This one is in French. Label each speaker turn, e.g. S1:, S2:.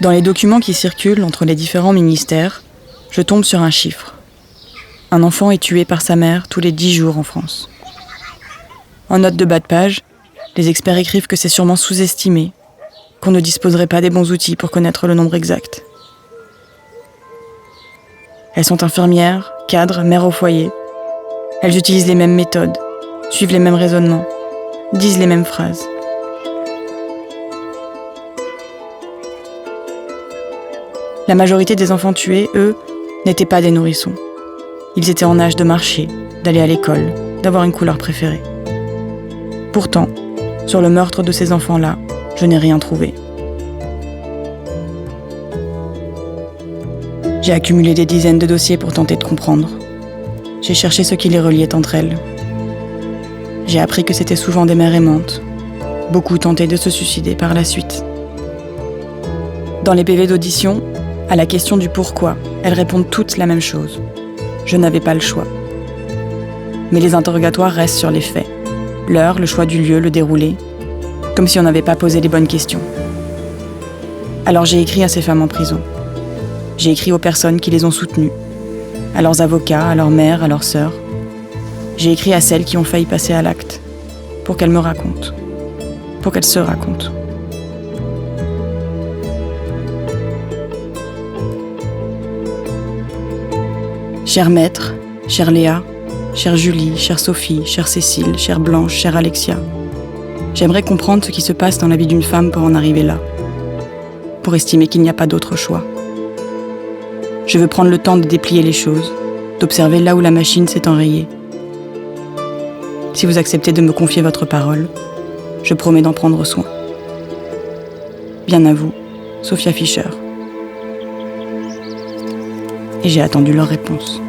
S1: Dans les documents qui circulent entre les différents ministères, je tombe sur un chiffre. Un enfant est tué par sa mère tous les 10 jours en France. En note de bas de page, les experts écrivent que c'est sûrement sous-estimé, qu'on ne disposerait pas des bons outils pour connaître le nombre exact. Elles sont infirmières, cadres, mères au foyer. Elles utilisent les mêmes méthodes, suivent les mêmes raisonnements, disent les mêmes phrases. La majorité des enfants tués, eux, n'étaient pas des nourrissons. Ils étaient en âge de marcher, d'aller à l'école, d'avoir une couleur préférée. Pourtant, sur le meurtre de ces enfants-là, je n'ai rien trouvé. J'ai accumulé des dizaines de dossiers pour tenter de comprendre. J'ai cherché ce qui les reliait entre elles. J'ai appris que c'était souvent des mères aimantes. Beaucoup tentaient de se suicider par la suite. Dans les PV d'audition, à la question du pourquoi, elles répondent toutes la même chose. Je n'avais pas le choix. Mais les interrogatoires restent sur les faits. L'heure, le choix du lieu, le déroulé. Comme si on n'avait pas posé les bonnes questions. Alors j'ai écrit à ces femmes en prison. J'ai écrit aux personnes qui les ont soutenues. À leurs avocats, à leurs mères, à leurs sœurs. J'ai écrit à celles qui ont failli passer à l'acte. Pour qu'elles me racontent. Pour qu'elles se racontent. Chère maître, chère Léa, chère Julie, chère Sophie, chère Cécile, chère Blanche, chère Alexia, j'aimerais comprendre ce qui se passe dans la vie d'une femme pour en arriver là, pour estimer qu'il n'y a pas d'autre choix. Je veux prendre le temps de déplier les choses, d'observer là où la machine s'est enrayée. Si vous acceptez de me confier votre parole, je promets d'en prendre soin. Bien à vous, Sophia Fischer. Et j'ai attendu leur réponse.